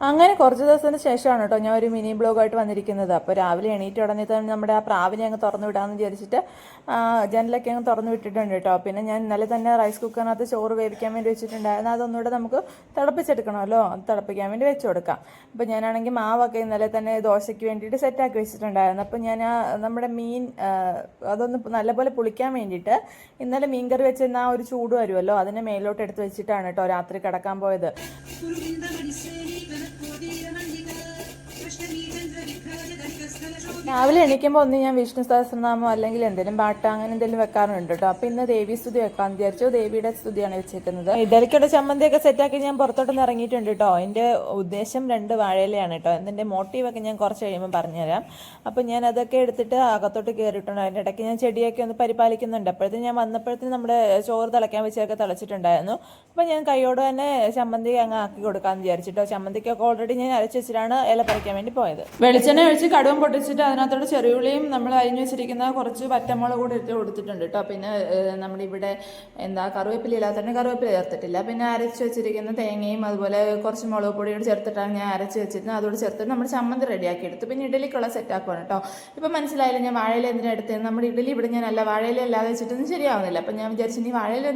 അങ്ങനെ കുറച്ച് ദിവസത്തിന് ശേഷമാണ് കേട്ടോ ഞാൻ ഒരു മിനി ബ്ലോഗായിട്ട് വന്നിരിക്കുന്നത്. അപ്പോൾ രാവിലെ എണീറ്റ് ഉടനെ തന്നെ നമ്മുടെ ആ പ്രാവിനെ അങ്ങ് തുറന്നു വിടാമെന്ന് വിചാരിച്ചിട്ട് ജനലൊക്കെ അങ്ങ് തുറന്നു വിട്ടിട്ടുണ്ട് കേട്ടോ. പിന്നെ ഞാൻ ഇന്നലെ തന്നെ റൈസ് കുക്കറിനകത്ത് ചോറ് വേവിക്കാൻ വേണ്ടി വെച്ചിട്ടുണ്ടായിരുന്നു. അതൊന്നുകൂടെ നമുക്ക് തിളപ്പിച്ചെടുക്കണമല്ലോ, അത് തിളപ്പിക്കാൻ വേണ്ടി വെച്ച് കൊടുക്കാം. അപ്പോൾ ഞാനാണെങ്കിൽ മാവൊക്കെ ഇന്നലെ തന്നെ ദോശയ്ക്ക് വേണ്ടിയിട്ട് സെറ്റാക്കി വെച്ചിട്ടുണ്ടായിരുന്നു. അപ്പോൾ ഞാൻ നമ്മുടെ മീൻ അതൊന്ന് നല്ലപോലെ പുളിക്കാൻ വേണ്ടിയിട്ട് ഇന്നലെ മീൻ കറി വെച്ചിരുന്ന ആ ഒരു ചൂട് വരുമല്ലോ, അതിനെ മേലോട്ട് എടുത്ത് വെച്ചിട്ടാണ് കേട്ടോ രാത്രി കിടക്കാൻ പോയത്. രാവിലെ എണീക്കുമ്പോൾ ഒന്ന് ഞാൻ വിഷ്ണു സഹസ്രനാമം അല്ലെങ്കിൽ എന്തെങ്കിലും പാട്ട് അങ്ങനെ എന്തെങ്കിലും വെക്കാറുണ്ട് കേട്ടോ. അപ്പോൾ ഇന്ന് ദേവി സ്തുതി വെക്കാമെന്ന് വിചാരിച്ചു. ദേവിയുടെ സ്തുതിയാണ് വെച്ചേക്കുന്നത്. ഇഡലിക്കുള്ള ചമ്മന്തിയൊക്കെ സെറ്റാക്കി ഞാൻ പുറത്തോട്ടൊന്ന് ഇറങ്ങിയിട്ടുണ്ട് കേട്ടോ. എൻ്റെ ഉദ്ദേശം 2 വാഴയിലയാണ് കേട്ടോ. ഇതിൻ്റെ മോട്ടീവൊക്കെ ഞാൻ കുറച്ച് കഴിയുമ്പോൾ പറഞ്ഞുതരാം. അപ്പോൾ ഞാൻ അതൊക്കെ എടുത്തിട്ട് അകത്തോട്ട് കയറിയിട്ടുണ്ട്. അതിൻ്റെ ഇടയ്ക്ക് ഞാൻ ചെടിയൊക്കെ ഒന്ന് പരിപാലിക്കുന്നുണ്ട്. അപ്പോഴത്തേക്കും ഞാൻ വന്നപ്പോഴത്തേക്കും നമ്മുടെ ചോറ് തിളയ്ക്കാൻ വെച്ചൊക്കെ തിളച്ചിട്ടുണ്ടായിരുന്നു. അപ്പോൾ ഞാൻ കൈയോട് തന്നെ ചമ്മന്തി അങ്ങ് ആക്കി കൊടുക്കാമെന്ന് വിചാരിച്ചിട്ടോ. ചമ്മന്തിക്കൊക്കെ ഓൾറെഡി ഞാൻ അരച്ച് വെച്ചിട്ടാണ് ഇല പറിക്കാൻ വേണ്ടി പോയത്. വെളിച്ചെണ്ണ ഒഴിച്ച് കടുവം പൊട്ടിച്ചിട്ട് അതിനകത്തോട് ചെറിയുള്ളിയും നമ്മൾ അരിഞ്ഞു വെച്ചിരിക്കുന്ന കുറച്ച് പച്ചമുളക് കൂടി ഇട്ട് കൊടുത്തിട്ടുണ്ട് കേട്ടോ. പിന്നെ നമ്മളിവിടെ കറിവേപ്പില ഇല്ലാത്തന്നെ കറിവേപ്പില ചേർത്തിട്ടില്ല. പിന്നെ അരച്ച് വെച്ചിരിക്കുന്ന തേങ്ങയും അതുപോലെ കുറച്ച് മുളക് പൊടിയോട് ചേർത്തിട്ടാണ് ഞാൻ അരച്ച് വെച്ചിരുന്നത്. അതോട് ചേർത്തിട്ട് നമ്മൾ ചമ്മന്തി റെഡിയാക്കി എടുത്തു. പിന്നെ ഇഡലിക്കുള്ള സെറ്റാക്കുവാണ് കേട്ടോ. ഇപ്പം മനസ്സിലായില്ല ഞാൻ വാഴയില എന്തിനാ എടുത്തത്. നമ്മുടെ ഇഡലി ഇവിടെ ഞാൻ വാഴയില അല്ലാതെ വെച്ചിട്ടൊന്നും ശരിയാവുന്നില്ല. അപ്പം ഞാൻ വിചാരിച്ചു ഇനി വാഴയില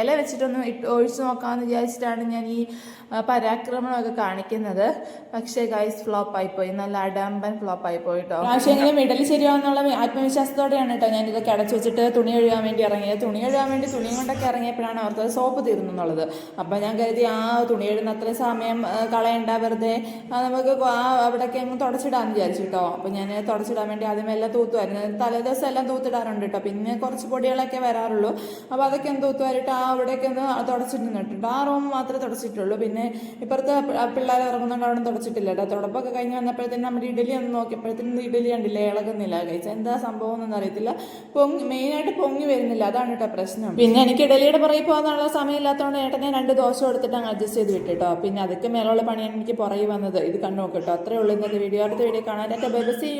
ഇല വെച്ചിട്ടൊന്ന് ഒഴിച്ച് നോക്കാമെന്ന് വിചാരിച്ചിട്ടാണ് ഞാൻ ഈ പരാക്രമണമൊക്കെ കാണിക്കുന്നത്. പക്ഷേ ഗൈസ് ഫ്ലോപ്പ് ആയിപ്പോയി, നല്ല അടമ്പൻ ഫ്ലോപ്പ് ആയിപ്പോയി കേട്ടോ. പക്ഷേ എങ്കിലും ഇഡലി ശരിയാവുന്നുള്ള ആത്മവിശ്വാസത്തോടെയാണ് കേട്ടോ ഞാൻ ഇതൊക്കെ അടച്ചു വെച്ചിട്ട് തുണി കഴുകാൻ വേണ്ടി ഇറങ്ങിയത്. തുണി കഴുകാൻ വേണ്ടി തുണിയും കൊണ്ടൊക്കെ ഇറങ്ങിയപ്പോഴാണ് ഓർത്തത് സോപ്പ് തീർന്നു എന്നുള്ളത്. അപ്പം ഞാൻ കരുതി തുണി കഴുകുന്ന അത്രയും സമയം കളയണ്ട, വെറുതെ നമുക്ക് അവിടെയൊക്കെ അങ്ങ് തുടച്ചിടാമെന്ന് വിചാരിച്ചു കേട്ടോ. അപ്പം ഞാൻ തുടച്ചിടാൻ വേണ്ടി ആദ്യം എല്ലാം തൂത്തുമായിരുന്നു. തലേദിവസം എല്ലാം തൂത്തിടാറുണ്ട് കേട്ടോ. പിന്നെ കുറച്ച് പൊടികളൊക്കെ വരാറുള്ളൂ. അപ്പോൾ അതൊക്കെ ഒന്ന് തൂത്തുമായിട്ട് അവിടെയൊക്കെ ഒന്ന് തുടച്ചിട്ടിട്ടുണ്ട്. ആ റൂം മാത്രമേ തുടച്ചിട്ടുള്ളൂ. പിന്നെ ഇപ്പുറത്ത് പിള്ളേർ ഇറങ്ങുന്നുണ്ട്, അവിടെ തുടച്ചിട്ടില്ല കേട്ടോ. തുടപ്പൊക്കെ കഴിഞ്ഞ് വന്നപ്പോഴത്തേനും നമ്മുടെ ഇഡലി ഒന്ന് നോക്കിയപ്പോഴത്തേനും ഇഡലി കണ്ടില്ല, ഇളകുന്നില്ല. കഴിച്ചാൽ എന്താ സംഭവം എന്നൊന്നും അറിയത്തില്ല. മെയിനായിട്ട് പൊങ്ങി വരുന്നില്ല, അതാണ് കേട്ടോ പ്രശ്നം. പിന്നെ എനിക്ക് ഇഡലിയുടെ പുറകെ പോകാനുള്ള സമയമില്ലാത്തതുകൊണ്ട് ഏട്ടനെ 2 ദോശ കൊടുത്തിട്ട് അങ്ങ് അഡ്ജസ്റ്റ് ചെയ്ത് വിട്ടിട്ടോ. പിന്നെ അതൊക്കെ മേലുള്ള പണിയാണ് എനിക്ക് പുറകെ വന്നത്. ഇത് കണ്ടു നോക്കട്ടോ. അത്രേ ഉള്ളൂ ഇന്നത്തെ വീഡിയോ. അടുത്ത വീഡിയോ കാണാൻ. Bye bye, see U.